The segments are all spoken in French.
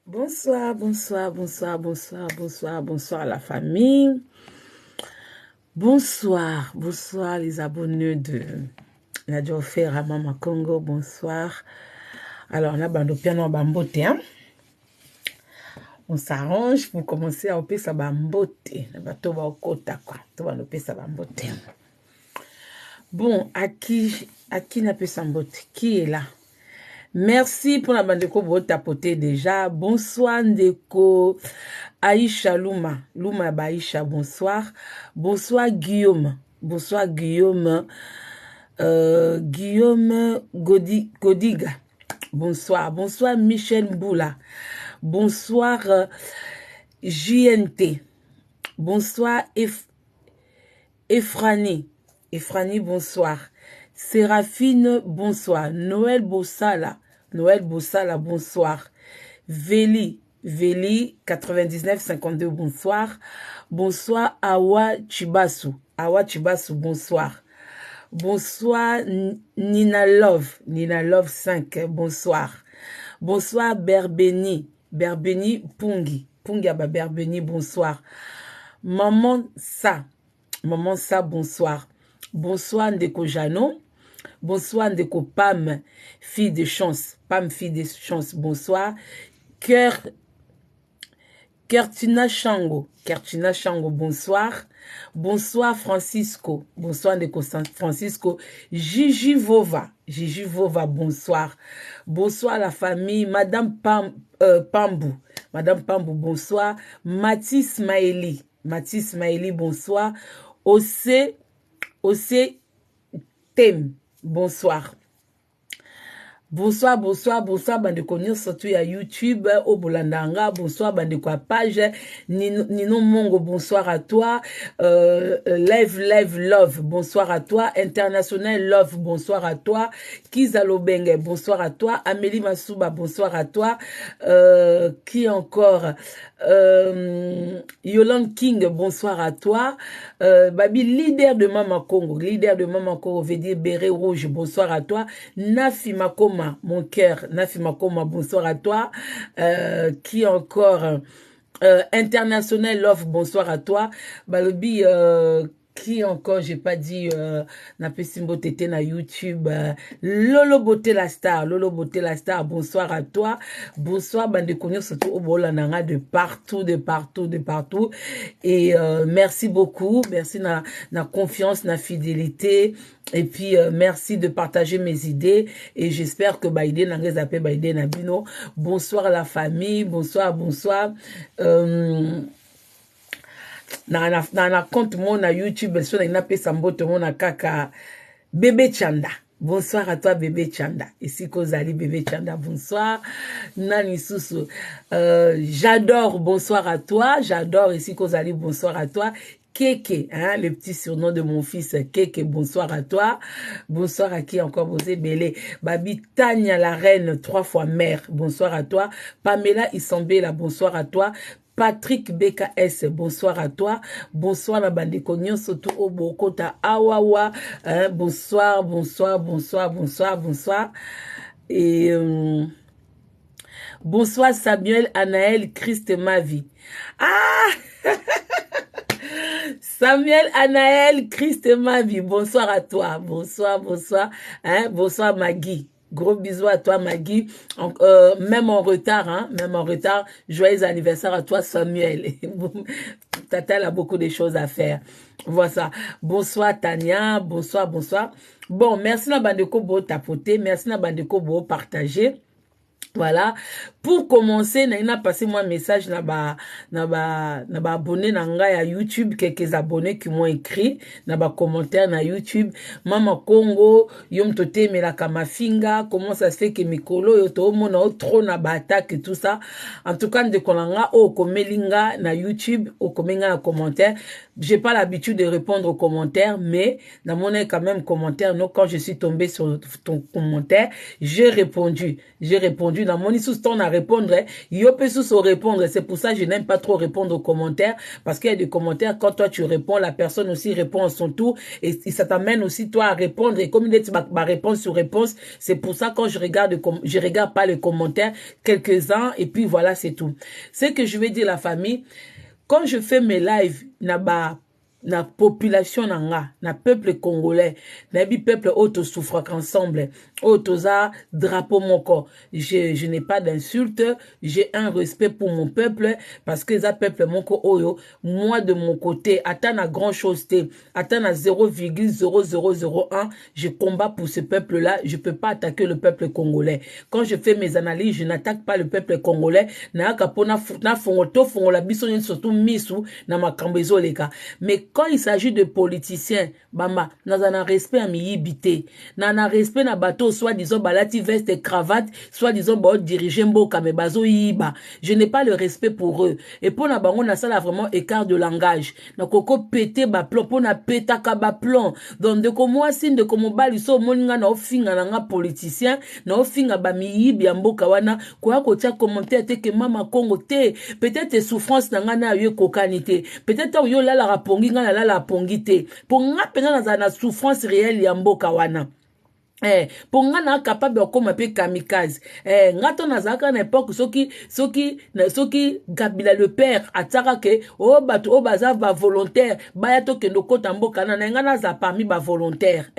Bonsoir, bonsoir, bonsoir, bonsoir, bonsoir, bonsoir la famille. Bonsoir, bonsoir les abonnés de Radio Fera Mama Congo, bonsoir. Alors, on a bando piano bambote, hein? On s'arrange pour commencer à opérer sa bambote. Bato ba okota quoi. To ba opérer sa bambote. Bon, à qui n'a pas sa mbote? Qui est là? Merci pour la bande de vous tapoter déjà. Bonsoir Ndeko. Aïcha Luma. Luma Baïcha, bonsoir. Bonsoir Guillaume. Bonsoir Guillaume. Guillaume Godiga. Bonsoir. Bonsoir Michel Mboula. Bonsoir JNT. Bonsoir Efrani. Efrani, bonsoir. Séraphine, bonsoir. Noël Bossala, bonsoir. Veli, 9952, bonsoir. Bonsoir Awa Chibasu, bonsoir. Bonsoir Nina Love 5, bonsoir. Bonsoir Berbeni Pungi Aba Berbeni, bonsoir. Maman Sa, bonsoir. Bonsoir Ndeko Jano. Bonsoir Ndeko Pam, fille de chance. Bonsoir. Kertina Chango, bonsoir. Bonsoir Francisco. Bonsoir Ndeko Francisco. Gigi Vova, bonsoir. Bonsoir la famille. Madame Pambou, bonsoir. Mathis Maëli, bonsoir. Ose Tem, bonsoir. Bonsoir, bande konyo surtout à YouTube, au Bolandanga, bonsoir, bande kwa page, Nino Mongo, bonsoir à toi, Live Love, bonsoir à toi, International Love, bonsoir à toi, Kizalo Benge, bonsoir à toi, Amélie Masuba, bonsoir à toi, qui encore, Yolande King, bonsoir à toi, Babi, leader de Mama Congo, veut dire Béret Rouge, bonsoir à toi, Nafi Makoma, mon cœur, Nafi Makoma, bonsoir à toi. Qui encore? International Love, bonsoir à toi. Balobi, qui encore, j'ai pas dit, na pesimbo tete na YouTube, Lolo Beauté la star, bonsoir à toi. Bonsoir, bande de surtout au Bolananga de partout. Et merci beaucoup, merci na confiance, na fidélité. Et puis, merci de partager mes idées. Et j'espère que Baïdé n'a pas appelé Baïdé Nabino. Bonsoir la famille, bonsoir. Na compte mon na YouTube, sur na pesambote mon na kaka Bébé Chanda. Bonsoir à toi Bébé Chanda. Ici Kozali Bébé Chanda, bonsoir. Nani Soussou. J'adore, bonsoir à toi. J'adore ici Kozali, bonsoir à toi. Keke, hein, le petit surnom de mon fils Keke, bonsoir à toi. Bonsoir à qui encore, Bosé Belé. Babi Tania la reine, 3 fois mère, bonsoir à toi. Pamela Isambela, bonsoir à toi. Patrick BKS, bonsoir à toi. Bonsoir la bande Konyon, surtout au Bokota Awawa. Hein, bonsoir. Et bonsoir Samuel Anaël, Christ ma vie. Ah Samuel Anaël, Christ ma vie. Bonsoir à toi. Bonsoir. Hein, bonsoir Maggie. Gros bisous à toi, Maggie. Même en retard, joyeux anniversaire à toi, Samuel. Tata a beaucoup de choses à faire. Voilà. Bonsoir, Tania. Bonsoir. Bon, merci na bandeko bo tapoter. Merci na bandeko bo partager. Voilà. Pour commencer, na passé moi message na ba abonné na nga ya YouTube, quelques abonnés qui m'ont écrit na ba commentaire na YouTube. Mama Congo, yom tote me la kamafinga, comment ça se fait que mikolo yo to mona trop na ba attaque et tout ça. En tout cas, de konanga o komelinga na YouTube, o komenga na commentaire. J'ai pas l'habitude de répondre aux commentaires, mais na mon quand même commentaire, non, quand je suis tombé sur ton commentaire, j'ai répondu. Dans mon sous ton a répondre, yo peut se répondre. C'est pour ça que je n'aime pas trop répondre aux commentaires, parce qu'il y a des commentaires, quand toi tu réponds, la personne aussi répond à son tour, et ça t'amène aussi toi à répondre, et comme il est ma réponse sur réponse, c'est pour ça quand je regarde pas les commentaires, quelques-uns, et puis voilà, c'est tout. C'est que je vais dire la famille, quand je fais mes lives, na population nanga, na peuple congolais, na bi peuple auto souffre ensemble, autoza drapeau moko. Je n'ai pas d'insulte, j'ai un respect pour mon peuple parce que ça peuple moko oyo, moi de mon côté, atteint à grand chose té, atteint à 0,0001, je combat pour ce peuple-là, je peux pas attaquer le peuple congolais. Quand je fais mes analyses, je n'attaque pas le peuple congolais, na kapona na fongoto fongola biso surtout misu na makambezo leka. Mais quand il s'agit de politiciens, bamba, nous avons un respect à miyibité. Nous avons un respect à bateau, soit disons balati veste et cravate, soit disons diriger mboka me bazo yiba. Je n'ai pas le respect pour eux. Et pour na bango na ça là vraiment écart de langage. Na koko pété ba plomb, pour na péta ka ba plomb. Donc de comme moi signe de comme bali so moninga na ofinga na nga politicien, na ofinga ba miyibi ya mboka wana, kwa ko tia commentaire te que mama Congo te, peut-être souffrance na nga na yo kokanité. Peut-être yo la rapongi nga la pongite pour nga pena na souffrance réelle ya mboka wana. Pour nga na capable comme pe kamikaze nga to nazaka na époque soki Kabila le père ataka ke o bato o baza ba volontaire baya to kendo kota mboka na nga na za parmi ba volontaire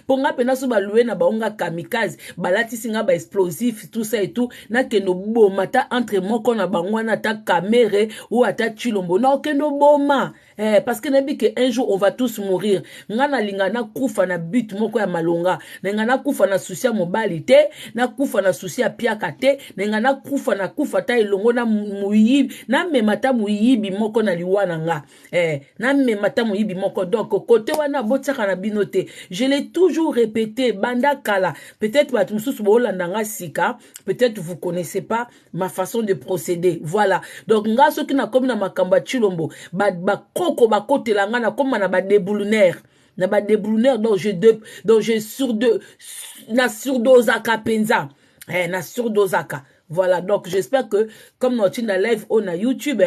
pour nga pena so ba louer na ba onga kamikaze balati singa ba explosif tout ça et tout na kendo bomata entre moko na bango na ta kamere ou ata chilombo na kendo boma parce que nabi que un jour on va tous mourir nga na linga na kufa na but moko ya malonga na kufa na souci ya mobali te na kufa na souci ya piaka te na kufa ta elongo na muyibi na memata muyibi moko na liwana nga na memata muyibi moko. Donc côté wana botsaka na binote, je l'ai toujours répété banda kala, peut-être ba tumususu bolanda nga sika, peut-être vous connaissez pas ma façon de procéder. Voilà, donc nga soki na komi na makamba chilombo ba koko ba kotela nga na koma na ba déboulonnaire na ba déboulonneur donc je surdosaka penza na surdosaka. Voilà, donc j'espère que comme notre live on a YouTube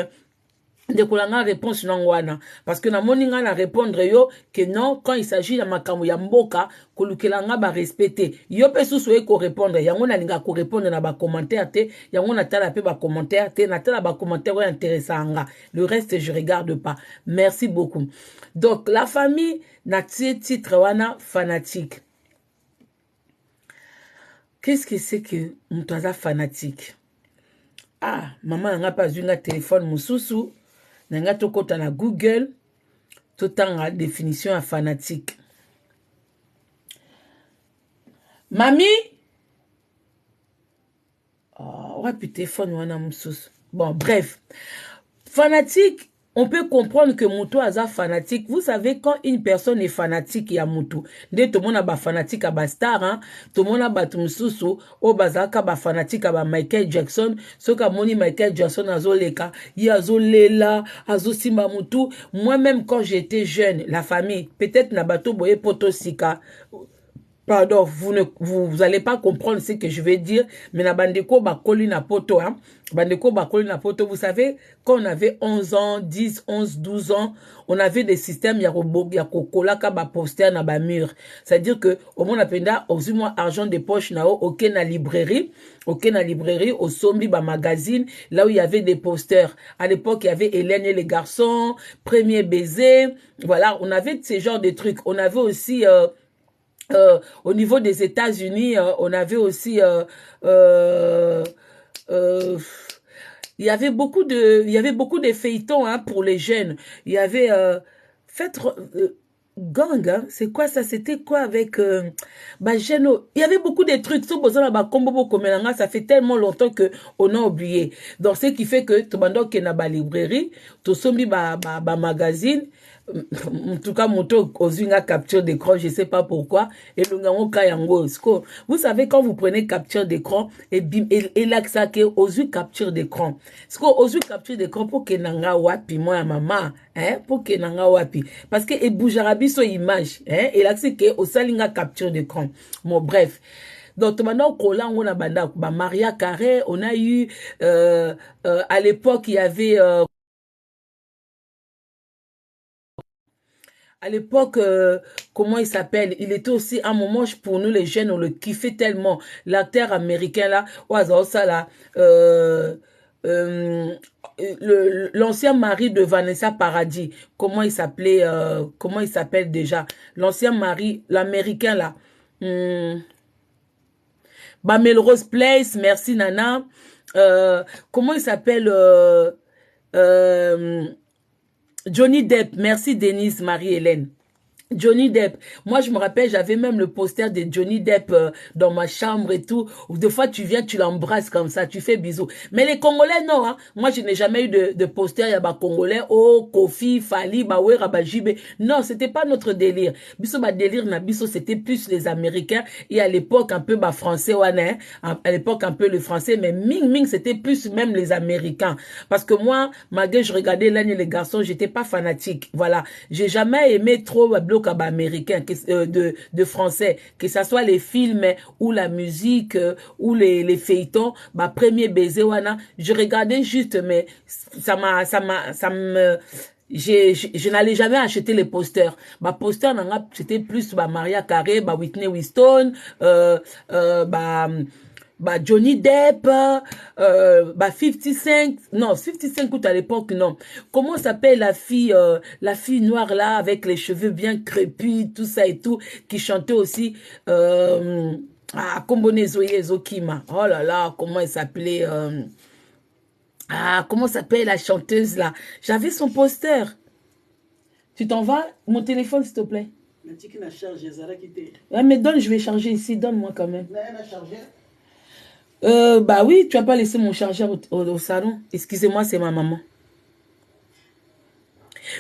de kolanga réponse nangwana parce que na moninga na répondre yo que non quand il s'agit de makambo ya mboka kolukelanga ba respecter yo pe susu e ko répondre yango na linga ko répondre na ba commentaire te yango na tala pe ba commentaire te na tala ba commentaire intéressant. Le reste je regarde pas. Merci beaucoup. Donc la famille na titre wana fanatique. Qu'est-ce que c'est que mutaza fanatique? Ah, maman n'a pas eu un téléphone mususu. Nanga tokota na Google totanga définition à fanatique. Mami ouais téléphone wana mususu. Bon bref, fanatique, on peut comprendre que Moutou aza fanatique. Vous savez, quand une personne est fanatique, il y a Moutou. Dès tout le monde a fanatique à star, hein. Tout le monde a Batumsusu, au bazaka ba fanatique à Michael Jackson. Ce qu'a moni Michael Jackson azo leka, y azo lela, azo simba Moutou. Moi-même, quand j'étais jeune, la famille, peut-être na bato boye potosika. Pardon, vous allez pas comprendre ce que je vais dire, mais na bandeko bakoli na poto, hein. Bandeko bakoli na poto, vous savez, quand on avait 11 ans, 10, 11, 12 ans, on avait des systèmes ya kokola ka ba poster na ba mur. C'est-à-dire que au moins apenda ozumo argent de poche na OK na librairie, au sombi ba magazine, là où il y avait des posters. À l'époque, il y avait Hélène et les garçons, Premier baiser, voilà, on avait ce genre de trucs. On avait aussi au niveau des États-Unis, on avait aussi il y avait beaucoup de feuilletons hein, pour les jeunes. Il y avait gang, hein? C'est quoi ça? C'était quoi avec Geno? Il y avait beaucoup de trucs. Ça fait tellement longtemps que on a oublié. Donc ce qui fait que tout le monde qui est dans la librairie, tout sombi magazine. En tout cas, moto aux une capture d'écran, je sais pas pourquoi. Et le ngango kayango. Vous savez, quand vous prenez capture d'écran, et bim, et là, ça que aux une capture d'écran. Ce qu'on aux une capture d'écran pour que nanga wapi, moi, maman, hein, pour que nanga wapi. Parce que, et boujarabi, so image, hein, et là, c'est que, au salinga capture d'écran. Bon, bref. Donc, maintenant, on a Maria Carré, on a eu, à l'époque, il y avait, à l'époque, comment il s'appelle? Il était aussi un moment pour nous les jeunes, on le kiffait tellement. L'acteur américain là, ça là, euh, l'ancien mari de Vanessa Paradis, comment il s'appelle déjà? L'ancien mari, l'américain là. Hum, Melrose Place, merci Nana. Comment il s'appelle? Euh, Johnny Depp, merci Denise Marie-Hélène. Johnny Depp. Moi, je me rappelle, j'avais même le poster de Johnny Depp dans ma chambre et tout. Des fois, tu viens, tu l'embrasses comme ça, tu fais bisous. Mais les Congolais, non. Hein. Moi, je n'ai jamais eu de poster. Il y a des Congolais, oh, Kofi, Fali, Bawera, Bajibe. Non, c'était pas notre délire. Biso, délire, na biso, c'était plus les Américains. Et à l'époque, un peu, français, ouais, hein. À l'époque, un peu le français. Mais Ming, c'était plus même les Américains. Parce que moi, malgré je regardais l'année les garçons, j'étais pas fanatique. Voilà. J'ai jamais aimé trop américain de français, que ça soit les films ou la musique ou les feuilletons, premier baiser wana, je regardais juste, mais je n'allais jamais acheter les posters. Posters c'était plus Maria Carey, Whitney Houston, Johnny Depp, 55, non, 55 à l'époque, non. Comment s'appelle la fille noire là, avec les cheveux bien crépus, tout ça et tout, qui chantait aussi, Kombone Zoye Zokima. Oh là là, comment elle s'appelait, comment s'appelle la chanteuse là? J'avais son poster. Tu t'en vas? Mon téléphone, s'il te plaît. Ouais, mais donne, je vais charger ici, donne-moi quand même. Oui, tu n'as pas laissé mon chargeur au salon. Excusez-moi, c'est ma maman.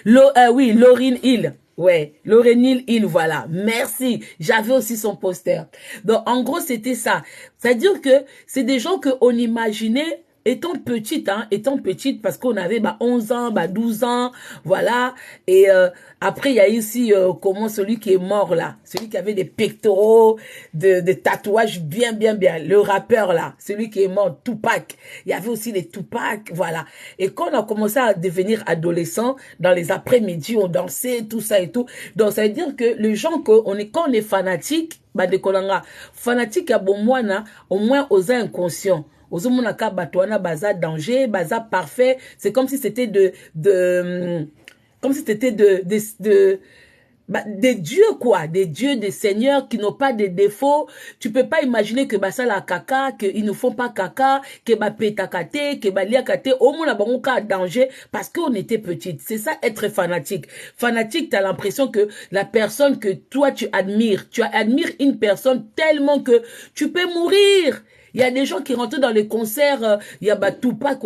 Oui, Lauryn Hill. Ouais, Lauryn Hill, voilà. Merci. J'avais aussi son poster. Donc, en gros, c'était ça. C'est-à-dire que c'est des gens qu'on imaginait étant petite, parce qu'on avait 11 ans, 12 ans, voilà. Et après, il y a ici comment celui qui est mort là, celui qui avait des pectoraux, de tatouages bien, le rappeur là, celui qui est mort, Tupac. Il y avait aussi les Tupac, voilà. Et quand on a commencé à devenir adolescent, dans les après-midi, on dansait, tout ça et tout. Donc, ça veut dire que les gens, quand on est fanatique, fanatique à bon mois, au moins aux inconscients. Ozomonaka batouana baza danger, baza parfait. C'est comme si c'était comme si c'était des dieux quoi, des dieux, des seigneurs qui n'ont pas de défauts. Tu peux pas imaginer que ça la caca, qu'ils ne font pas caca, que pétakate, que liakate, au moins on a danger parce qu'on était petite. C'est ça être fanatique. Fanatique, tu as l'impression que la personne que toi tu admires une personne tellement que tu peux mourir. Il y a des gens qui rentrent dans les concerts, il y a Tupac,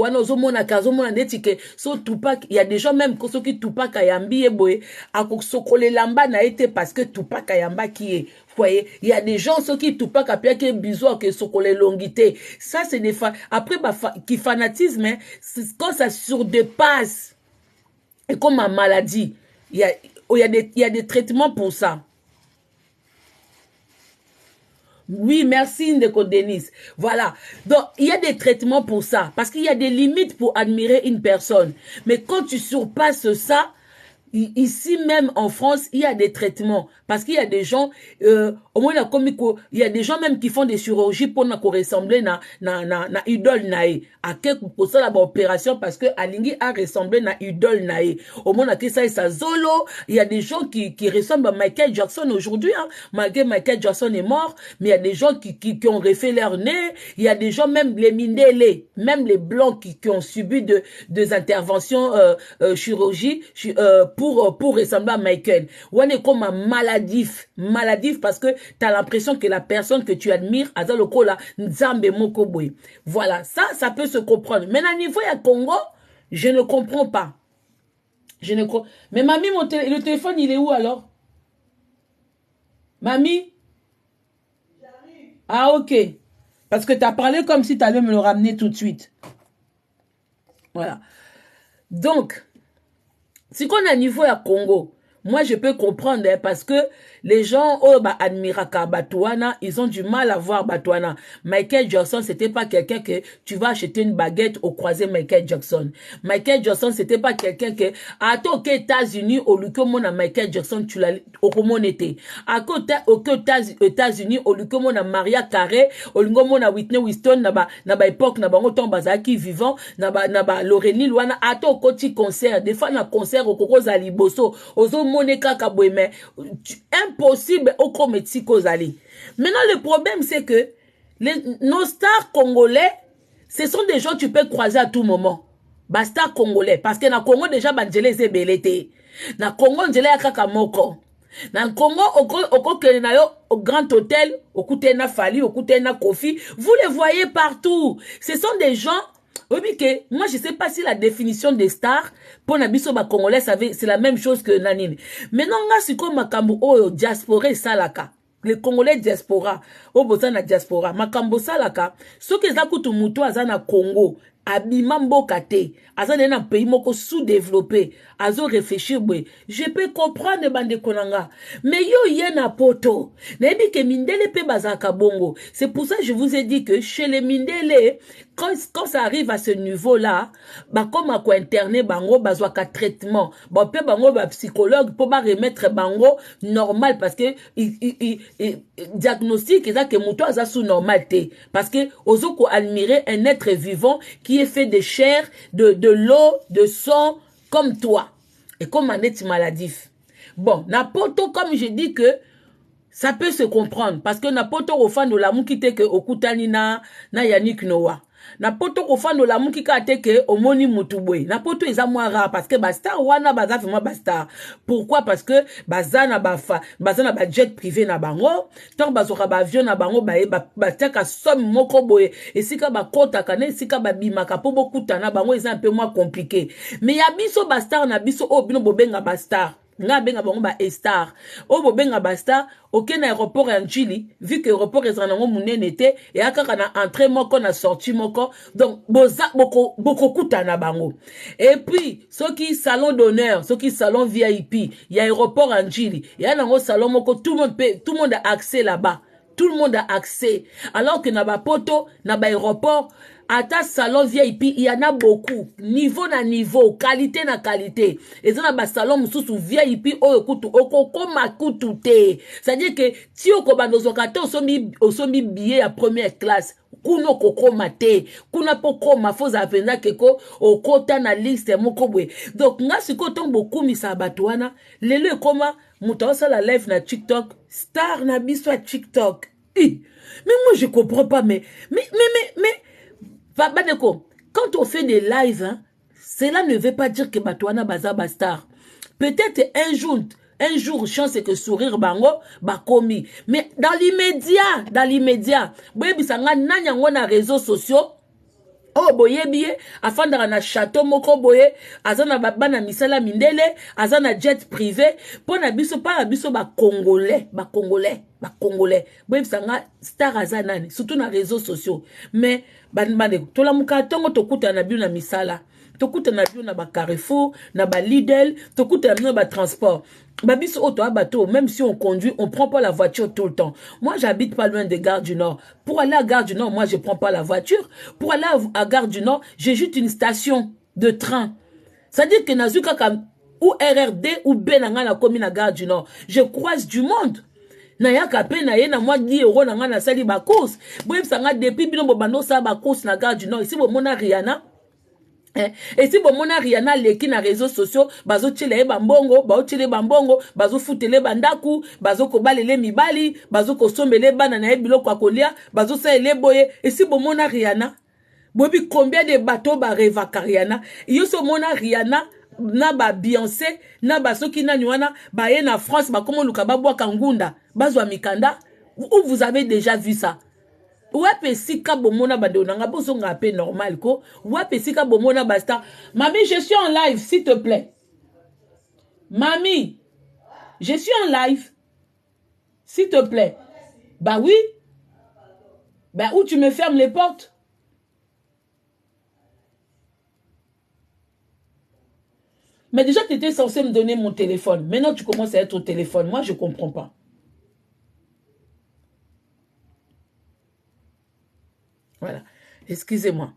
Tupac, il y a des gens même qui Tupac ayambi eboe, akosokole lamba na été parce que Tupac ayamba qui est. Voyez, il y a des gens qui Tupac a pia qui bisou que sokole longité. Ça c'est des après qui fanatisme, hein, quand ça surdépasse et comme ma maladie, il y a des traitements pour ça. Oui, merci Ndeko Denis. Voilà. Donc, il y a des traitements pour ça. Parce qu'il y a des limites pour admirer une personne. Mais quand tu surpasses ça, ici même en France, il y a des traitements. Parce qu'il y a des gens, au moins il y a des gens même qui font des chirurgies pour ressembler na idole nae. À quel pour ça la opération parce que Alingi a ressemblé na idole nae. Au moins na ça et ça zolo. Il y a des gens qui ressemblent à Michael Jackson aujourd'hui. Hein. Malgré Michael Jackson est mort, mais il y a des gens qui ont refait leur nez. Il y a des gens même les Mindele, même les blancs qui ont subi des interventions chirurgie pour ressembler à Michael. On est comme un maladif parce que tu as l'impression que la personne que tu admires a dans le coup là Nzambe Mokoboy. Voilà, ça peut se comprendre. Mais à niveau à Congo, je ne comprends pas. Mais mamie, le téléphone, il est où alors? Mamie? J'arrive. Ah, ok. Parce que tu as parlé comme si tu allais me le ramener tout de suite. Voilà. Donc, si qu'on a niveau à Congo, moi je peux comprendre hein, parce que les gens oh bah admiraka Batouana, ils ont du mal à voir Batouana. Michael Jackson, c'était pas quelqu'un que tu vas acheter une baguette au croisé Michael Jackson. Michael Jackson, c'était pas quelqu'un que à toi aux États-Unis au lieu que mon a Michael Jackson tu l'as au comment était. À côté aux États-Unis au lieu que mon a Maria Carey, au lieu que mon a Whitney Houston na ba époque na bango ton bazaki vivant na ba Loreni Luana à toi au côté concert des fois na concert au Koko Zaliboso ozo moneka kabweme impossible au kometsi kozali. Maintenant le problème c'est que nos stars congolais ce sont des gens que tu peux croiser à tout moment. Basta congolais parce que na Congo déjà banjele zebelete. Na Congo njele ya kaka moko. Na Congo oko na yo au Grand Hôtel, au Koutena Fali, au Koutena Kofi, vous les voyez partout. Ce sont des gens oui, que moi je sais pas si la définition des stars pour Nabiso ba congolais c'est la même chose que Nanine. Maintenant nga siko makambo o diaspora salaka. Les Congolais diaspora, au bozana diaspora, makambo salaka, ceux qui zakutu muto azana Congo, abima mboka te, azana na pays moko sous-développé, azo réfléchir bwe. Je peux comprendre bande konanga, mais yo yena poto, nebi ke mindele pe bazaka bongo. C'est pour ça que je vous ai dit que chez les mindele, quand ça arrive à ce niveau-là, bah comme à quoi interner bango, bazwa ka traitement, bah pe bango ba psychologue pour ba remettre bango normal parce que diagnostic est que muto aza sous normalité parce que ozoko admirer un être vivant qui est fait de chair, de l'eau, de sang comme toi et comme un être maladif. Bon, n'importe comme je dis que ça peut se comprendre parce que n'importe au fan de l'amour qui te que okutani na Yannick Noah. N'importe au fan de l'amour qui te que omoni mutubwe. N'importe eza moins rare parce que basta wana baza vraiment basta. Pourquoi? Parce que baza na ba jet privé na bango, tant bazoka ba avion na bango ba teka somme moko boye et sika ba kota kana sika ba bimaka po bokuta na bango eza un peu moins compliqué. Mais ya biso basta na biso o bino bobenga basta. Nga benga bango ba star o bo benga basta aucun aéroport en Chili vu que aéroport ezanango munene te et akaka na entrée moko na sortie moko donc boza boko kutana bango et puis ceux qui salon d'honneur ceux qui salon VIP il y a aéroport en Chili il y a nango salon moko tout le monde a accès là-bas. Tout le monde a accès. Alors que na ba poto, na ba aéroport, à ta salon VIP, il y en a beaucoup. Niveau na niveau, qualité na qualité. Et ça na ba salon mususu VIP, koma kutu te. C'est-à-dire que, si on commande aux occasions, on sommi billet à première classe. Kuno koko mate, kuna poko mafoza apenda keko, okota na liste moko bwe. Donc, nga siko ton beaucoup misa abatuana, lelo koma, muta osa la live na TikTok, star na biso à TikTok. Mais moi je comprends pas, mais, Badeko, quand on fait des lives, hein, cela ne veut pas dire que Batouana baza bastar. Peut-être un jour, chance que sourire bango, bakomi. Mais dans l'immédiat, boye bisanga nanyango na réseaux sociaux, oh boye biye, afin na château moko boye, azana bana misala mindele, azana jet privé, pour na biso pa biso ba congolais. Boye bisanga star azanani, surtout na réseaux sociaux. Mais banbane, tola muka tongo tokuta na biyo na misala. Tokuta na biyo na ba Carrefour, na ba Lidl, tokuta na biyo na ba transport. Babiso auto à bateau, même si on conduit, on prend pas la voiture tout le temps. Moi, j'habite pas loin de Gare du Nord. Pour aller à Gare du Nord, moi, je prends pas la voiture. Pour aller à Gare du Nord, j'ai juste une station de train. C'est-à-dire que Nazuka ou RRD ou Benanga la commune à Gare du Nord. Je croise du monde. Naya kape na ye na moi 10 € na nga na sali ba course. Boye sanga depuis bino bobando sa ba course na Gare du Nord. Ici bo mona Rihanna. Et si bon mona Rihanna leki na réseaux sociaux, bazo tchele bambongo, bazo futele bandaku, bazo kobalele mibali, bazo kosombele bana na ebilo kwa kolia, bazo sa ele boye. Et si bon mona Rihanna, bobi combien de bateaux ba reva Rihanna, yo so mona Rihanna na ba Beyoncé, na ba soki na nywana, ba ye na France, ba komo luka ba bwa kangunda, bazo mikanda, où vous avez déjà vu ça? Wape sika bomona badonanga bosonga pe normal ko wape sika bomona basta. Mami, je suis en live s'il te plaît. Mami, je suis en live s'il te plaît. Bah oui. Bah où tu me fermes les portes? Mais déjà, tu étais censé me donner mon téléphone. Maintenant, tu commences à être au téléphone. Moi, je ne comprends pas. Voilà. Excusez-moi.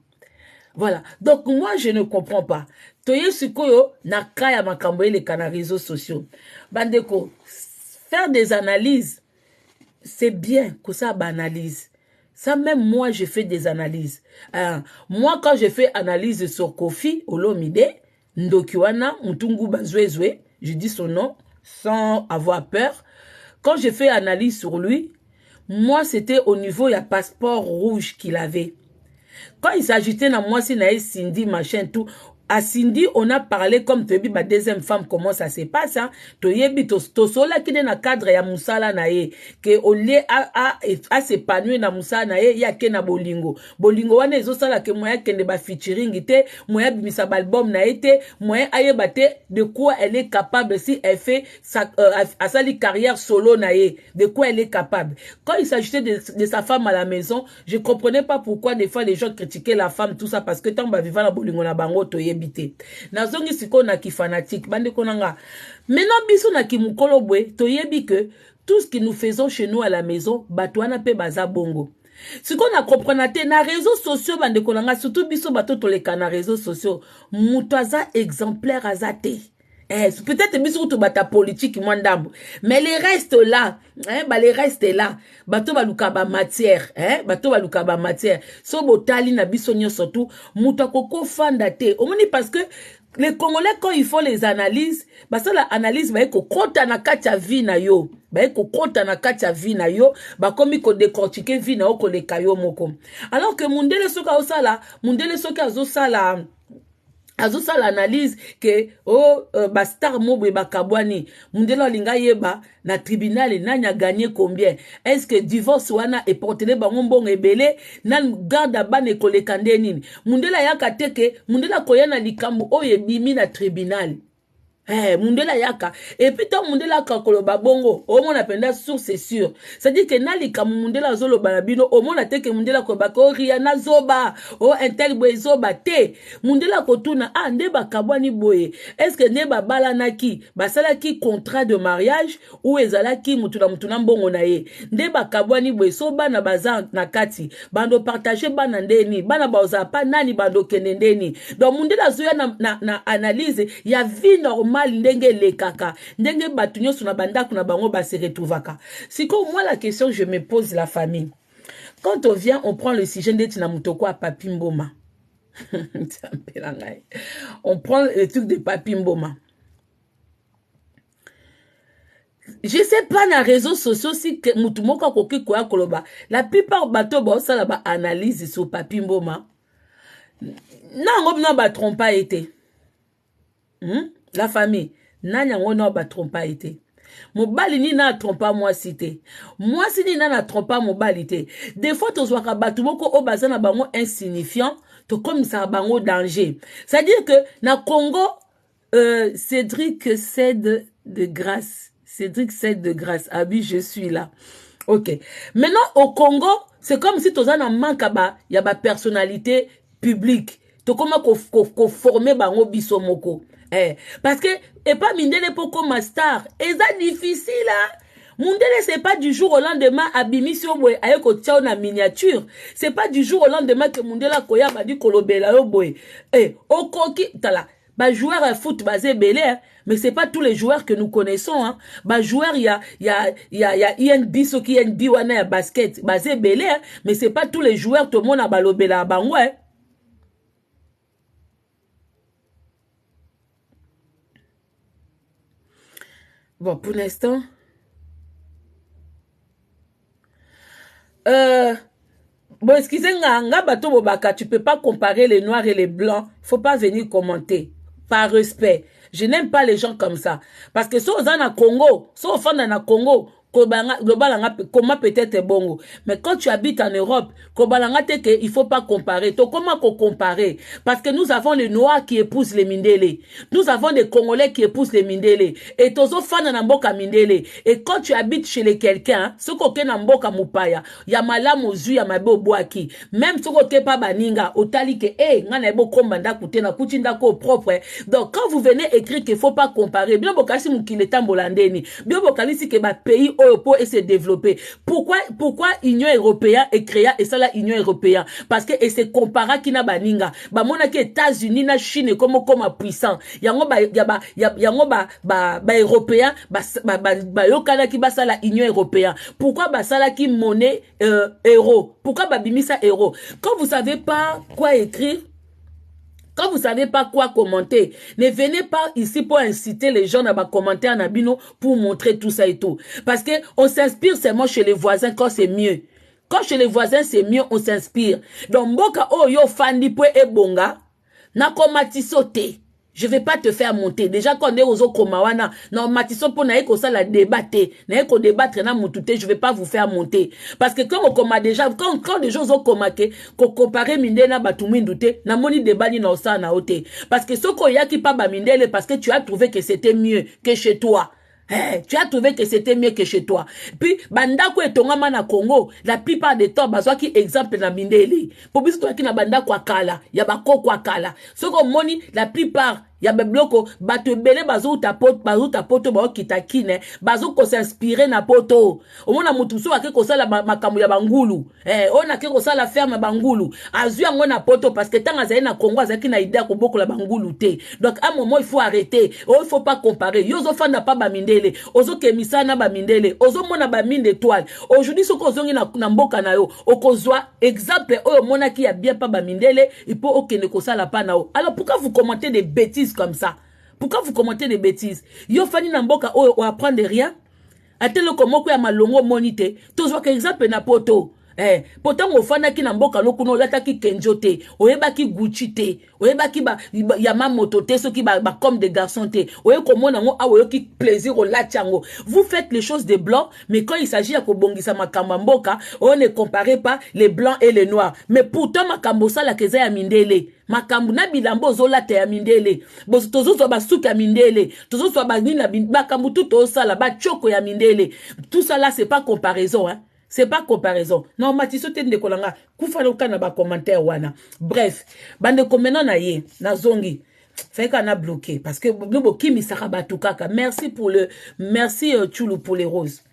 Voilà. Donc, moi, je ne comprends pas. Toye sukoyo, na kaya makamboye les réseaux sociaux. Bandeko, faire des analyses, c'est bien que ça banalise. Ça, même moi, je fais des analyses. Moi, quand je fais analyse sur Kofi Olomide, Ndokiwana, Mutungu Bazwezwe, je dis son nom, sans avoir peur. Quand je fais analyse sur lui, moi, c'était au niveau, il y a passeport rouge qu'il avait. Quand il s'agitait dans moi, si naïe Cindy, machin, tout, à Cindy, on a parlé comme tu ma deuxième femme, comment ça se passe, hein. Toyebi, tosola qui est dans le cadre, ya Moussala naïe, que au lieu à s'épanouir dans Moussala naïe, ya ke na bolingo. Bolingo wane ezo sala ke moya kende ba featuring ite, moya bimisa album naïe te, moya aye bate, de quoi elle est capable si elle fait sa, carrière solo naïe, de quoi elle est capable. Quand il s'agissait de sa femme à la maison, je comprenais pas pourquoi des fois les gens critiquaient la femme, tout ça, parce que tant ba vivant la bolingo na bango toyebi. Nazongi siko na ki fanatique bande konanga. Maintenant biso na ki mukolo bwe toyebi que tout ce que nous faisons chez nous à la maison batwana pe baza bongo. Siko na comprenate na réseaux sociaux bande konanga surtout biso bato toleka na réseaux sociaux muto aza exemplaire azate. Peut-être biso to bata politique mwandambo mais les restes là les restes là bato baluka ba matière bato baluka ba matière so botali na biso nyonso tout muto akoko fanda te omoni parce que les Congolais quand ils font les analyses ça la analyse ba ko kota na kati ya vie na yo ba ko kota na kati ya vie na yo ba komi ko décortiquer vie na ko le kayo moko alors que mundele soka osala mundele soka azosala azosa l'analyse que star mobwe bakabwani mundelo linga yeba na tribunal nanya gagné combien est-ce que divorce wana est porté bango mbongo ebele na garde bane koleka ndenini mundela yaka teke mundela koyana likambo oye bimi na tribunal mundela yaka et puis tant mundela ka koloba bongo au moins apenda source c'est sûr ça dit que nali kam mundela zolo banabino au moins teke mundela ko bako riana zoba intel bozoba te mundela ko tuna nde bakabwani boye est-ce que ne babala naki basala ki contrat de mariage ou ezala ki mutuna mbongo na ye nde bakabwani boye so bana bazan na kati bando partager bana ndeni bana baoza pa nani bando kenendeni donc mundela zoya na analyse ya vie normale ndenge le kaka ndenge batu nyonso na bandako na bango ba se retrouvaka. Siko moi la question je me pose la famille. Quand on vient on prend le sujet de Mutoko à Papi Mboma. On prend le truc de Papi Mboma. Je sais pas na réseaux sociaux si mutumoko koki kwa koloba. La plupart bato ba ça là analyse sur Papi Mboma. Non ba trompa été. La famille, nanya ngona ba trompa été. Mobali ni na trompa moi cité. Moi si ni na trompa mobali té. Des fois to zwaka batu moko o bazana bango insignifiant, to comme ça bango danger. C'est-à-dire que na Congo Cédric cède de grâce. Cédric cède de grâce. Ah oui, je suis là. OK. Maintenant au Congo, c'est comme si tozana manka ba ya ba personnalité publique. To comment ko former bango biso moko. Parce que et pas mindele poko ma star et ça difficile là mundele c'est pas du jour au lendemain abimi si oboy ayeko tchao na miniature c'est pas du jour au lendemain que mundela koya ba di kolobela yo boy okoki tala ba joueur à foot basé belé mais c'est pas tous les joueurs que nous connaissons hein ba joueur il y a INB so ki INB wana ya basket basé belé mais c'est pas tous les joueurs tout le monde a balobela bango Bon, pour l'instant, bon, excusez-moi, bato bobaka, tu peux pas comparer les noirs et les blancs. Faut pas venir commenter. Par respect. Je n'aime pas les gens comme ça. Parce que si on est au Congo, si on est au Congo, comment peut-être bongo. Mais quand tu habites en Europe, il faut pas comparer. Comment comparer? Parce que nous avons les Noirs qui épousent les Mindele. Nous avons des Congolais qui épousent les Mindele. Et tozo fan na mboka Mindele. Et quand tu habites chez les quelqu'un, ce koke na mboka mupaya, ya malamu zu ya mabe oboaki. Même ce koke pa baninga, otali ke ngana ebo kombanda kute na kutinda ko propre. Donc quand vous venez écrire qu'il faut pas comparer, bien bokasi mukile tambolandeni. Bien bokali si ke ba pays Europe et se développer. Pourquoi Union européenne est créée et ça la Union européenne? Parce que et c'est comparé qui na baninga. Ba mona ke États-Unis na Chine comme puissant. Yango ba européen ba yokana ki ba ça la Union européenne. Pourquoi ba ça la qui monnaie euro? Pourquoi ba bimisa euro? Quand vous savez pas quoi écrire, quand vous savez pas quoi commenter, ne venez pas ici pour inciter les gens à commenter en abino pour montrer tout ça et tout. Parce que on s'inspire seulement chez les voisins quand c'est mieux. Quand chez les voisins c'est mieux, on s'inspire. Donc mboka yo fandi po e bonga na komati sauter. Je vais pas te faire monter. Déjà, quand on est aux Okomawana, non, Matisson, pour naïko ça la débattre, naïko débattre, na moutouté, je vais pas vous faire monter. Parce que comme on coma déjà, quand les gens ont commaqué, qu'on compare minde na batoumi douté, na moni débat ni na osa na oté. Parce que ce qu'on y a qui pas ba mindele, parce que tu as trouvé que c'était mieux que chez toi. Hey, tu as trouvé que c'était mieux que chez toi. Puis, bandako et tongama na Congo, la plupart des temps, bazoa qui exemple na mindeli. Pour bis toi qui na bandako akala, ya bako kwa kala. Ce qu'on moni, la plupart, ya bebloko, batu bele bazo ta poto bao kitakine, bazo ko s'inspirer na poto. Omona mutuso ake ko sala makamu ya bangulu. On a ke ko sala ferme bangulu. Azu yango na poto parce que tanga zaye na Congo azaki na idée ko boko la bangulu te. Donc à un moment il faut arrêter. Il faut pas comparer. Yozo fanda pas ba mindele, ozo kemisa na ba mindele, ozo mona ba mine d'étoile. Aujourd'hui ce ko zongi na mboka na yo, okozwa exemple oyo mona ki ya bien pas ba mindele, il faut okene ko sala pa na yo. Alors pourquoi vous commentez des bêtises comme ça? Pourquoi vous commentez des bêtises? Yo fani na mboka o apprendre rien. Atelo komoko ya malongo monite. Tozwa ke exemple na poto. Pourtant on fana ki na mboka no kuno lata ki kenjote, oyeba ki Gucci te, oyeba ki Yamamoto te, so ki ba comme des garçons te. Oye komona ngo awoyo ki plaisir o lachango. Vous faites les choses des blancs, mais quand il s'agit ya ko bongisa makamba mboka, on ne compare pas les blancs et les noirs. Mais pourtant makambo sala keza ya mindele. Makambu na bilambo zola te ya mindele. Bozo tozo so ba suka mindele. Tozo so ba nina makambu tout o sala ba choko ya mindele. Tout ça là c'est pas comparaison hein. C'est pas comparaison. Non, Matiso te ndekolanga. Kufalo kana ba commentaire wana. Bref, bande komena na ye, na zongi. Fait qu'on a bloqué. Parce que nous kimi sarabatu kaka. Merci pour le, merci Tchoulou pour les roses.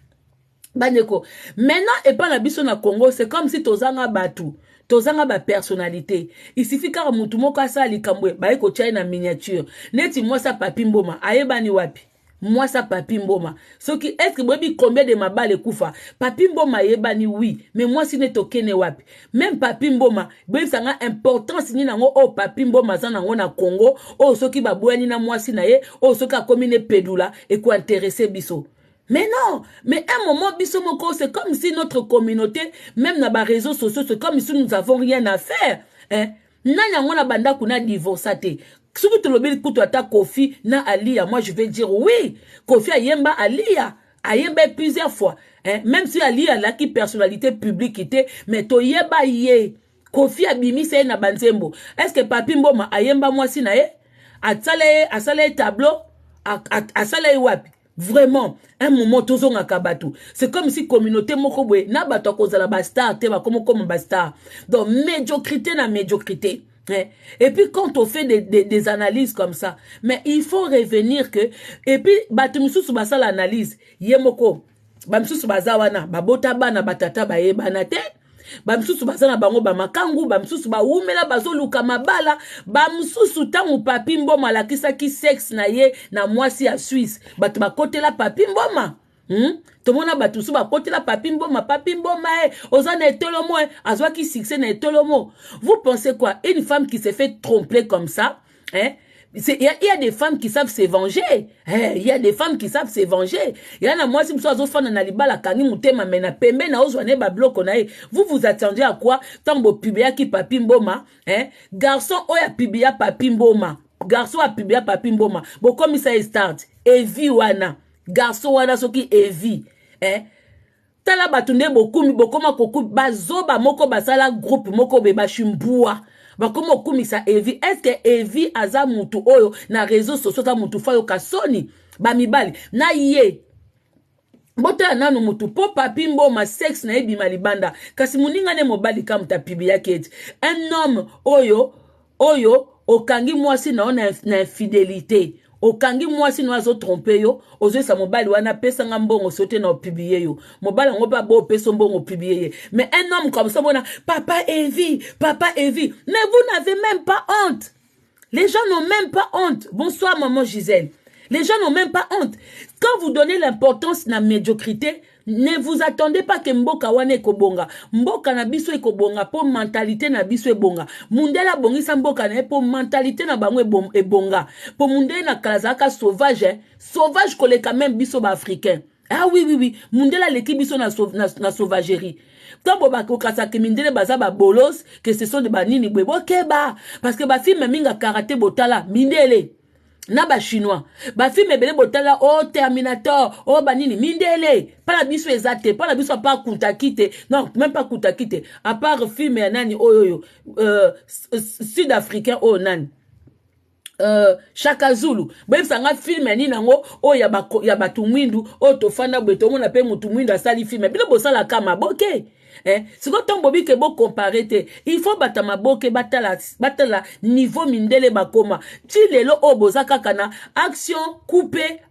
Bandeko. Maintenant, et pas la biso na Congo, c'est comme si tozanga batu. Tozanga ba personnalité. Il suffit car mutumo kasa likambwe. Ba eko chai na miniature. Neti moi sa papi mboma. Aebani wapi. Moi ça papi mboma. Ce qui est-ce que bobi combien de ma balle kufa. Papi mboma yebani oui, mais moi si ne tokene wapi. Même papi mboma, bobi sanga importance ni nango oh papi mboma za nango na Congo, oh ce qui ba boani na moi si na ye, oh ce qui a commune pedula et quoi intéresser biso. Mais non, mais à un moment biso moko c'est comme si notre communauté même na ba réseaux sociaux c'est comme si nous avons rien à faire. Hein? Nanya ngona banda kuna divorcate. Surtout tu l'obéis pour toi ta Kofi na Alia. Moi je vais dire oui. Kofi a yemba Alia. A yemba plusieurs fois. Hein? Même si Alia la qui personnalité publique était, mais to yemba ye. Kofi a bimi se na banzembo. Est-ce que papi mboma a yemba moi si na ye? A sale tableau. A sale wapi. Vraiment, un moment tozo ngakabatu. C'est comme si communauté mokobwe na bato kozala ba star te ba comme ba star. Donc médiocrité na médiocrité. Et puis quand on fait des analyses comme ça, mais il faut revenir que et puis batumsusu basa l'analyse yemoko bamsusu bazawana babota bana batata bayebana te bamsusu bazana bango ba makangu bamsusu ba umela bazoluka mabala bamsusu tangu papi mboma lakisa ki sexe na ye na mwasi ya Suisse batu bakotela papi mboma. Tomona batusu ba côté la papi mboma ozana etolomo azwa ki succès na etolomo. Vous pensez quoi? Une femme qui s'est fait tromper comme ça, hein? Il y a des femmes qui savent se venger. Il y a des femmes qui savent se venger. Il y en a moi si vous avez fan na libala kani mutema mena pembe na ozwane ba bloco na e. Vous attendiez à quoi? Tambo pubia ki papi mboma, hein? Garçon oya pubia papi mboma. Garçon a pubia papi mboma. Bon comme ça start. Evi wana. Garçon wana soki evi. tala batunde bokumi bokoma kokumi bazoba moko basala groupe moko be bashimbua bakoma okumisa Evi. Est-ce que Evi aza mutu oyo na réseaux sociaux ta mutu fayo kasoni bamibali na ye bota nanu mutu po papi mboma sex na ebima libanda kasi muninga ne mobali kamuta pibi yake eti un homme oyo okangi mwasi na na infidélité okangi mwasi no azo tromper yo ozoisa mobali wana pesa nga mbongo sote na publier yo mobali ngo pa bo pesa mbongo publier ye. Mais un homme comme ça bona papa Evi mais vous n'avez même pas honte. Les gens n'ont même pas honte. Bonsoir maman Gisèle. Les gens n'ont même pas honte. Quand vous donnez l'importance na médiocrité, ne vous attendez pas que mboka wane ekobonga. Mboka na biso ekobonga po mentalité na biso ebonga. Mundela bongisa mboka na po mentalité na bango ebonga. Po mundela na kalazaka sauvage, sauvage koleka même biso ba africain. Ah oui. Mundela leki biso na sauvagerie. Quand boba kokasa ke mindele baza ba bolos, que ce sont de banini bwebo keba parce que ba film minga karaté botala mindele. Na ba chinois ba film ebele botala o Terminator o banini mindele pas la biso ezate pas la biso pas kutakite non même pas kutakite à part film ya nani oyo sud-africain o nani Shaka Zulu bem sanga film ya nini nango o ya batu mwindu o tofanda bweto mona pe mutu mwindu asali film bile bosala kama boke. Si vous tombez que vous comparez, il faut battre ma boque, battre la niveau mindele bakoma. Si les lo obozaka kana action coupée.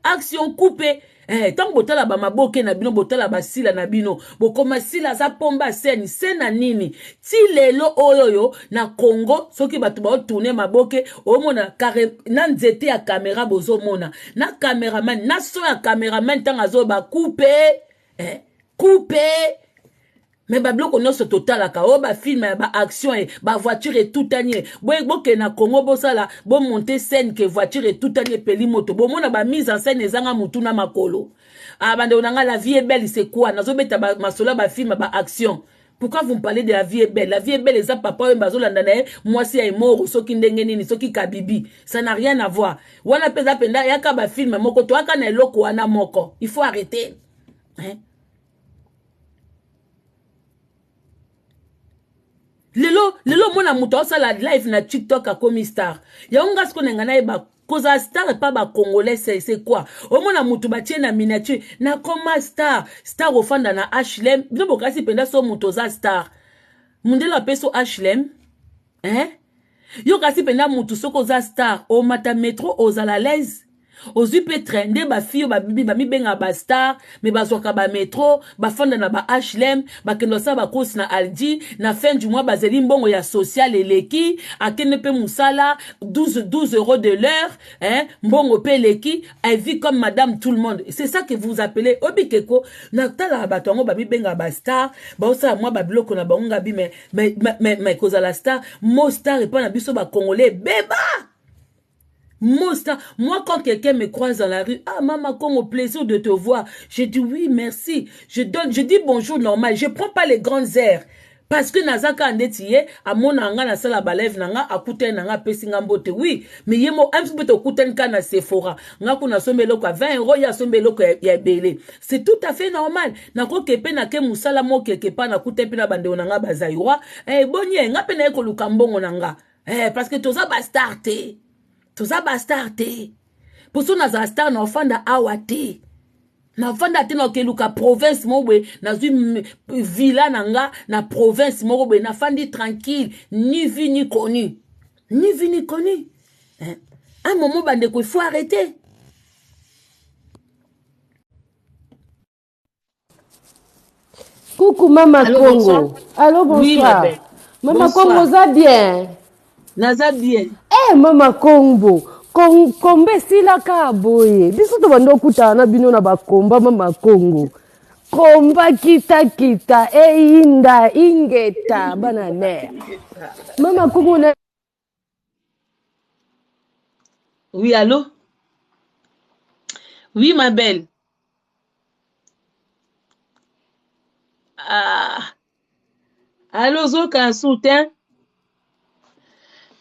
Tant botala ba maboke na bino botala ba sila na bino bokoma sila za pomba seni sena nini ti lelo oyoyo na Congo soki batu ba tourner maboke omona kare na nzete ya caméra bozo mona na cameraman na so ya cameraman tanga zo ba couper mais ba bloko no so total ka o ba film ba action et ba voiture et tout tanier boke na Congo bosala bo monter scène que voiture et tout tanier peli moto bo mona ba mise en scène ezanga mutu na makolo bande onanga la vie est belle c'est quoi nazo beta ba masola ba film ba action. Pourquoi vous me parlez de la vie est belle? La vie est belle, les papa et bazo landanae, moi si est mort, soki ndengeni, soki kabibi. Ça n'a rien à voir. Wana pesa penda, yaka ba film, moko, toi kana loko wana moko. Il faut arrêter. Lelo mona muto osala live na TikTok a komi star. Ya unga sko nengana ba koza star pas ba congolais c'est quoi? O mona muto ba tie na miniature na koma star ofanda na HLM. Bino bokasi penda so muto za star. Mundela peso HLM. Yo kasi penda muto soko za star o mata metro ozala l'aise. Ozu pe trende ba fille ba bibi ba mi benga ba star me ba zoka ba metro ba fonda na ba HLM ba kendo sa ba course na Aldi na fin du mois ba zeli mbongo ya social eleki akene pe musala 12 € de l'heure mbongo pe leki elle vit comme madame tout le monde. C'est ça que vous appelez obikeko na tala ba tongo ba mi benga ba star ba osa moi ba biloko na ba nga bi mais koza la star mo star et pas na biso ba congolais beba. Moi, quand quelqu'un me croise dans la rue, ah, maman, comme au plaisir de te voir, je dis oui, merci. Je dis bonjour normal. Je prends pas les grands airs. Parce que nazaka andetiye, à mon anga na sala balève nanga, à kouten nanga pesinga mbote. Oui, mais yemo, un peu de kouten kana Sephora. Nga kuna sombe loko 20 €, ya sombe loko ya belé. C'est tout à fait normal. Nako kepe na ke musala mo kekepa na kutepe na bande onanga bazaywa. Bonye, nga pe na eko lukambongo nanga. Parce que toza bastarte. Toza bastarte. Pour ça, na star na ofanda awate. Na ofanda te na keluka province mowe na zui villa nanga na province mowe na fandi tranquille ni vu ni connu. Ni vu ni connu. Un moment bande ko il faut arrêter. Coucou Mama Allô, Congo. bonsoir. Allô, bonsoir. Oui, ma belle. Mama Bonsoir. Congo, ça bien? Naza bien. Mama Congo. Kombe sila ka boye. Biso to bando kuta na bino na bakomba Mama Congo. Komba kita inda ingeta bana ne. Mama Congo na Oui, allô? Oui, ma belle. Allô, Zoka, soutien?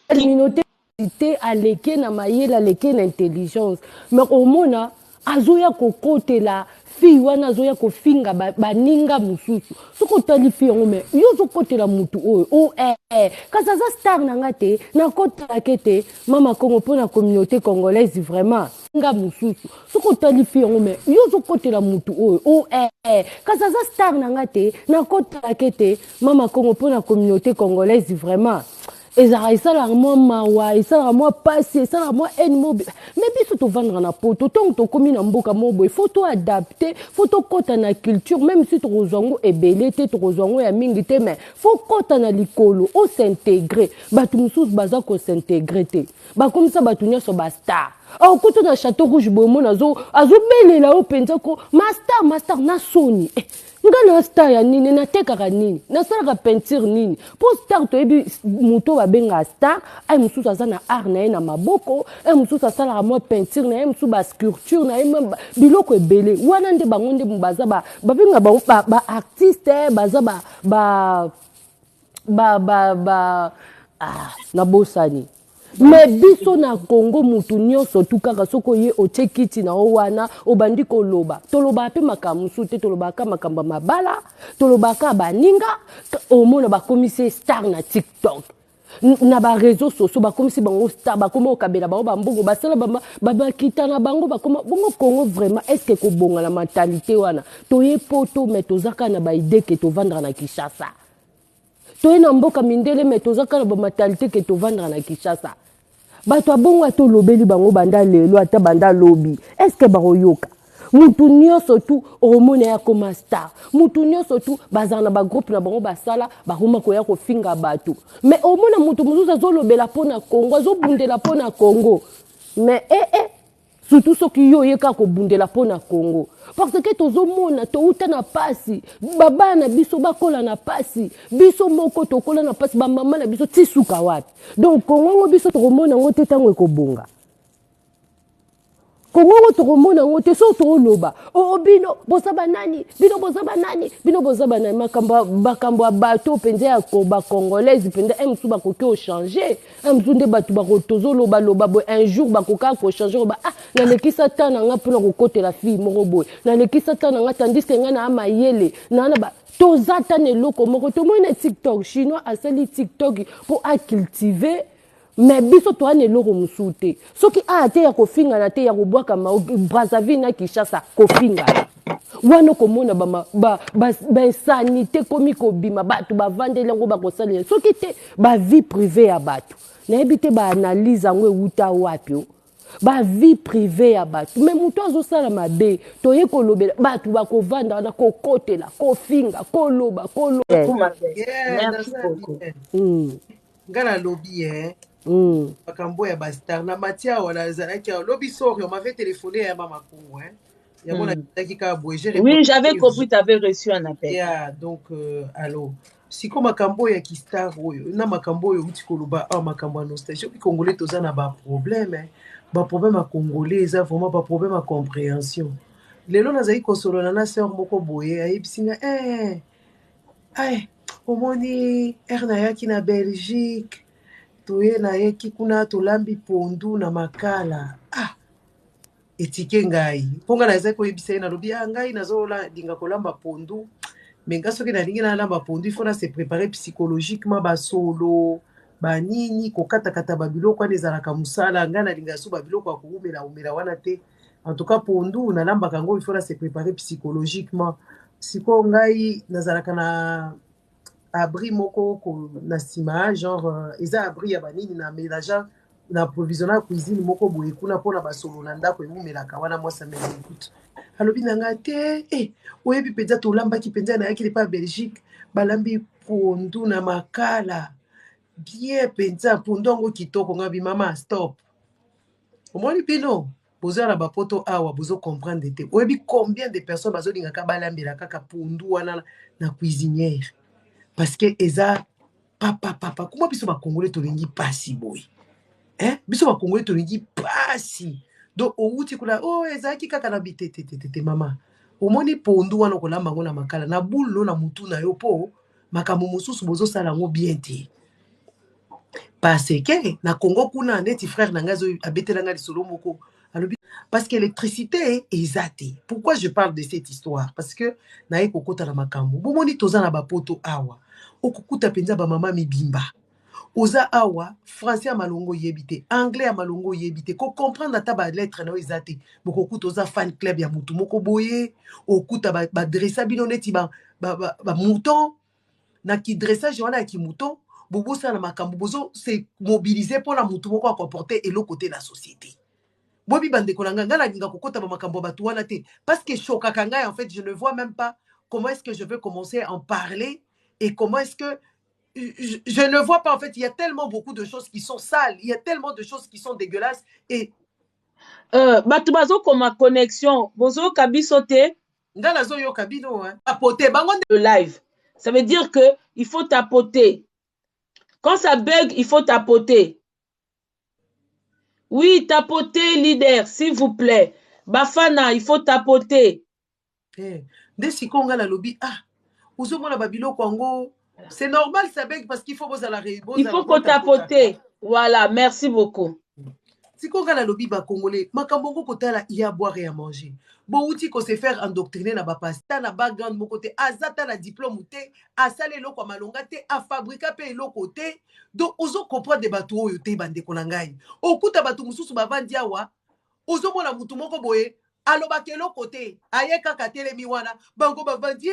communauté aleke na mayela aleke na intelligence. Mais au mona azoya kokote la fille wana azoya kofinga baninga mosusu soki otali fille yango me yo ozokotela mutu oyo kasi aza star na nga te nakotelake te mama kongo mpo na communauté congolaise vraiment nga mosusu soki otali fille yango me yo ozokotela mutu oyo kasi aza star na nga te nakotelake te mama kongo mpo na communauté congolaise vraiment ezalaka esalaka mwa mawa esalaka mwa pasi esalaka mwa ene mo me biso tovandaka na poto ntongo tokomi na mboka mo boye fo toadapte fo tokɔta na culture même si tokozwa yango ebele te tokozwa yango ya mingi te mais fo kɔta na likolo osintegre bato mosusu baza kosintegre te bakomisa bato nyonso bastar akuta na château rouge boye mona azobelela yo mpenza ko master na soni nga na star ya nini natekaka nini nasalaka peinture nini mpo star toyebi moto babengaka star ay mosusu aza na art na ye na maboko ay mosusu asalaka mwa peinture na ye mosusu basculpture na ye biloko ebele wana nde bango nde baza babenga bango baartiste baza nabosani me biso na Congo mutu nyonso tu kaka soko ye otie kiti na o wana obandi koloba tolobaka mpe makambo mosusu te tolobaka makambo ya mabala tolobaka baninga omona bakomisi star na TikTok na bareseau sociaux bakomisi bango star bakoma okabela bango bambongo basala bakita na bango bakoma bongo Congo vraiment est-ce que kobonga na mentalité wana toye poto me tozaka na baide ke tovandra na Kinshasa toye na mboka mindele me tozaka na bamentalité ke tovandra na Kinshasa bato abongo atolobeli bango banda lelo ata banda lobi est-ce que baroyoka mutu nyonso tu omona ya koma star mutu nyonso tu bazala na bagroupe na bango basala bakoma koya kofinga bato mais omona mutu mosusu azolobela mpo na Congo azobundela mpo na Congo mais surtout soki yo oyeka kobundela mpo na Congo parce que tozomona touta na pasi baba na biso bakola na pasi biso moko tokola na pasi bamama na biso tisuka wapi donc Congo ngo biso tokomona ngo te ntango ekobonga Congo ngo tokomona ngo te so toloba bino boza banani bino boza banani makambo ya bato penza ya koba congolaise penza msu bakoki ochanger msu nde bato bakotozoloba boye un jour bakoka kochanger ba nalekisa ta na nga mpona kokotela fille moko boye nalekisa ta na nga tandis ke nga na amayele na ba toza ta na eloko moko tomoni na TikTok chinois asali TikTok mpo acultiver mais biso to ane loko musute soki te ya kofinga na te ya kobwaka Brazzaville na Kinshasa kofinga wana komona ba sanité komi kobima bato bavandeli yango bakosalela soki te ba vie privée ya bato nayebi te ba analyse yango euta wapi ba vie privée ya bato mais mutu azosala mabe toye kolobela bato bakovanda wana kokotela kofinga koloba merci beaucoup ngana lobby makambo ya bastar na matia wala azalaki lobby sort on m'avait téléphoné ya mama Kongo ya mona kika boye oui j'avais compris tu avais reçu un appel donc allô siko makambo ya kistar oyo na makambo oyo uti koloba makambo ya nostalgie bi congolais toza na ba problème à congolais eza vraiment ba problème à compréhension lelo nazali kosolola na sœur moko boye ayebisinga omoni erna yaki na Belgique toye na yeki kuna tolambi pondu na makala etike ngai ponga na ezako yebisa na lobi ngai nazola dinga kolamba pondu mais nga soki nalingi na lamba pondu il faut na se préparer psychologiquement basolo banini kokata babiloko wana ezalaka musala nga nalinga so babiloko ya koumela wana te en tout cas pondu nalambaka yango il faut na se préparer psychologiquement siko ngai nazalaka na abri moko na sima genre eza abri ya banini na mélange na approvisionner cuisine moko boye kuna pona basolo na ndako emumelaka wana mwasa mele écoute alobi nanga te oyebi penza tolambaki penza na yaki pa Belgique balambi pondu na makala bien penza pondu ngo kitoko ngabi mama stop omoni bino bozala bapoto awa bozo comprendre te oyebi combien de personnes bazolingaka balambela kaka pondu wana na cuisinière parce que eza papa comment biso ba congolais tolingi pasi boy biso ba congolais tolingi pasi donc outi kula ezaki kaka na bitete mama omoni pondu wana kolamba ngo na makala na bullo na mutu na yo po makambo mosusu bozo sala ngo bien te parce que na Congo kuna neti frère na ngazo abetela nga lisolo moko Parce qu'électricité est zate. Pourquoi je parle de cette histoire? Parce que nae kokota na makambo. Bomoni toza na bapoto awa. Okukuta penza ba mama mibimba. Oza awa, français à malongo yebite, anglais à malongo yebite, ko comprendre ta ba lettre na ezate. Boko kuta oza fan club ya mutu moko boye, okuta ba dressa binoneti ba mouton, na ki dressage wana ki mouton, bobo sa na makambo bozo se mobiliser pour la mutu moko a comporter et l'autre côté de la société. Bobi bande kolanga ngala ninga kokota ba makambo batu wana te parce que choka kanga en fait je ne vois même pas comment est-ce que je veux commencer à en parler et comment est-ce que je ne vois pas en fait, il y a tellement beaucoup de choses qui sont sales, il y a tellement de choses qui sont dégueulasses et batu bazo koma connexion bozo kabiso te ngala zo yo kabino hein tapoter bango le live ça veut dire que il faut tapoter quand ça bug il faut tapoter. Oui, tapoter, leader, s'il vous plaît. Bafana, il faut tapoter. Dès si konga la lobby, ah, ouzo mona babilo kwango, c'est normal ça bug parce qu'il faut bosser la réunion. Il faut qu'on tapoter. Voilà, merci beaucoup. Si konga la lobby ba congolais, makambongo kotala il y a à boire et à manger. Bon outil ko se faire endoctriner na ba pasta na background mon côté azata na diplôme te, a salé loko malonga te, a fabriquer pe loko te. Donc ozo comprendre des bateaux oyo te bande konangai. Okuta batu mususu ba vandi awa, ozo mona mutu moko boye, aloba ke loko te, ayeka ka telemi wana, bango ba vandi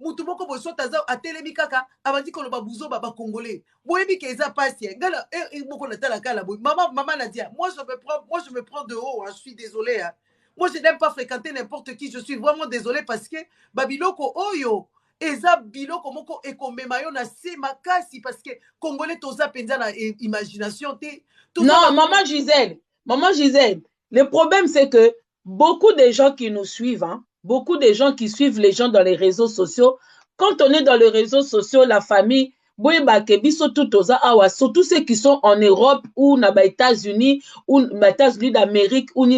mutu moko boye sota za a telemi kaka, avandi koloba buzo ba congolais. Boye bi ke eza pasien. Ngala moko na tala kala boye. Maman na dia, moi je me prends de haut, hein, je suis désolé hein. Moi, je n'aime pas fréquenter n'importe qui. Je suis vraiment désolé parce que Babiloko Oyo, Eza Biloko Moko Ekomemayo na se makasi parce que Congolais toza penza na imagination te. Non, maman Gisèle, le problème c'est que beaucoup de gens qui nous suivent, hein, beaucoup de gens qui suivent les gens dans les réseaux sociaux, quand on est dans les réseaux sociaux, la famille, surtout ceux qui sont en Europe ou aux États-Unis ou aux États-Unis d'Amérique ou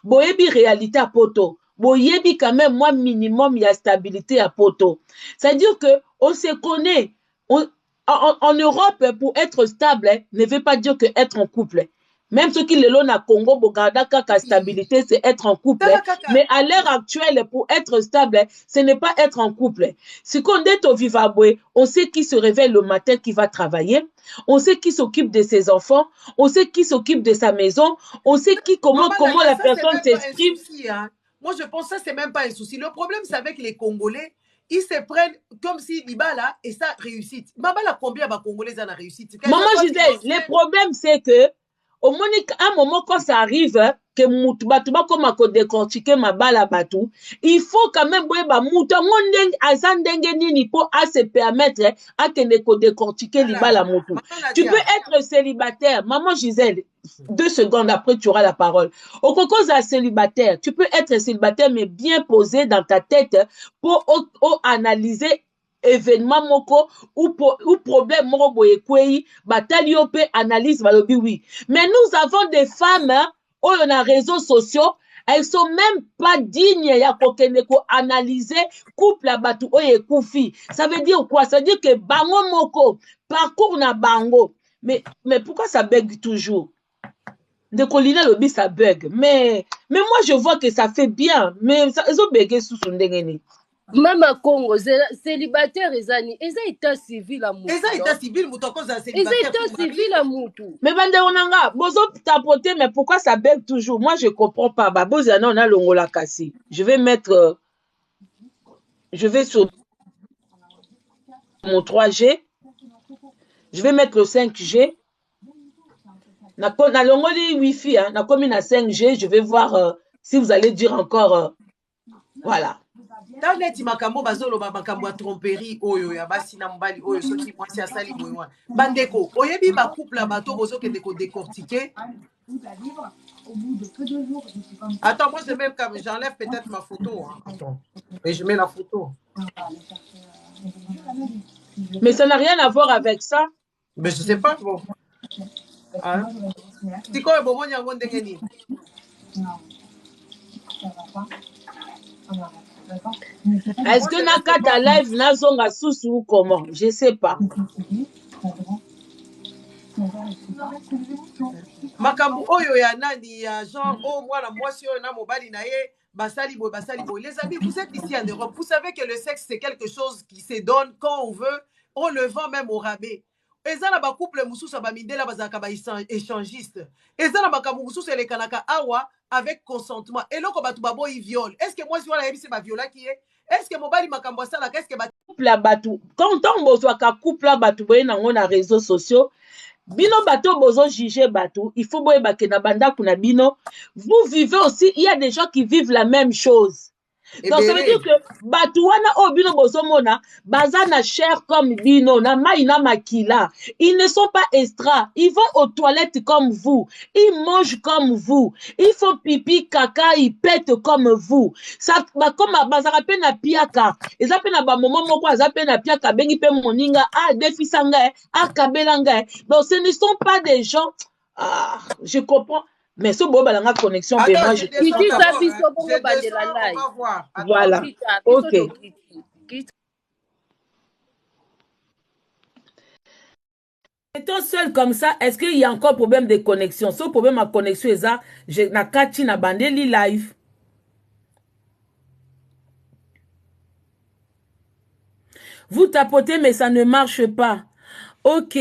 boyebi réalité à poto. Boyebi quand même moi minimum il y a stabilité à poto. C'est-à-dire que on se connaît. En Europe pour être stable ne veut pas dire que être en couple. Même ceux qui le l'ont à Congo, Boganda, Kaka, stabilité, c'est être en couple. Mais à l'heure actuelle, pour être stable, ce n'est pas être en couple. Si on est au Vivaboué, on sait qui se réveille le matin, qui va travailler. On sait qui s'occupe de ses enfants. On sait qui s'occupe de sa maison. On sait comment la personne s'exprime. Hein. Moi, je pense que ça, c'est même pas un souci. Le problème, c'est avec les Congolais. Ils se prennent comme si Libala et ça réussit. Mabala, combien de Congolais en a réussi? Maman Gisèle, le problème, c'est que au un moment quand ça arrive que Moutouba comme à décortiquer ma balle à batou, il faut quand même ba mouton nini pour à se permettre à que décortiquer les balles à moutou. Tu peux être célibataire, maman Gisèle. 2 secondes après tu auras la parole. Au cause à célibataire, tu peux être célibataire mais bien posé dans ta tête pour analyser événement moko ou problème moko boye kwei batali yo pe analyse balobi oui mais nous avons des femmes on a réseaux sociaux elles sont même pas dignes ya kokende ko analyser couple la batu oye kufi ça veut dire quoi ça veut dire que bango moko parcours na bango mais pourquoi ça bug toujours de colina lobi ça bug mais moi je vois que ça fait bien mais ça ils ont bugué sous son ndengeni. Même à Congo, célibataire, ils ont état civil à Moutou. Ils ont état civil, Moutou. Mais bande onanga, bozo tapoter, mais pourquoi ça bug toujours? Moi, je comprends pas. Babozana, on a l'ongola kassi. Je vais mettre, je vais sur mon 3G. Je vais mettre le 5G. Na l'ongoli Wi-Fi, hein, na comme na 5G, je vais voir si vous allez dire encore, voilà. Dans les makambo bazolo makambo a tromperie oyo ya basi na mbali oyo soki mwasi asali boyo bandeko oyebi ba couple bato bozo ke de décortiquer. Attends, moi je mets comme j'enlève peut-être ma photo hein. Attends. Et je mets la photo. Mais ça n'a rien à voir avec ça. Mais je sais pas bon. Hein? C'est quoi bon nyango ndengeni? Est-ce que Nakata live n'a zonga sous ou comment? Je sais pas. makambo oyo ya nani ya genre oh mwana mwasi oyo na mobali na ye basali boy basali boy. Les amis, vous êtes ici en Europe, vous savez que le sexe c'est quelque chose qui se donne quand on veut, on le vend même au rabais. Eza na ba couple mususu ba mindela bazaka ba échangiste. Eza na makambo mususu elekanaka awa avec consentement. Et loko batu babo y viol. Est-ce que moi si wala yebi se ba viola qui est? Est-ce que mobali makambo sala qu'est-ce que ba couple la batu quand on bozwa ka couple la batu boye nango na réseaux sociaux bino bato bozo juger bato il faut boye bakena banda kuna bino vous vivez aussi il y a des gens qui vivent la même chose. Donc ça veut dire que bato wana o bino bozomona baza na chair comme bino na mai na makila, ils ne sont pas extra, ils vont aux toilettes comme vous, ils mangent comme vous, ils font pipi caca, ils pètent comme vous. Ça ba comme bazaka pe na piaka eza pe na ba moment moko aza pe na piaka bengi pe moninga a defisanga a kabelanga. Donc ce ne sont pas des gens je comprends. Mais ce beau balanga connexion attends, je je descends d'abord, biso hein. bongo Je bandela descends, on live. va voir. Attends. Voilà. Ok. Étant seul comme ça, est-ce qu'il y a encore problème de connexion? Ce problème de connexion, c'est ça. Je na kati na bandeli live. Vous tapotez, mais ça ne marche pas. Ok.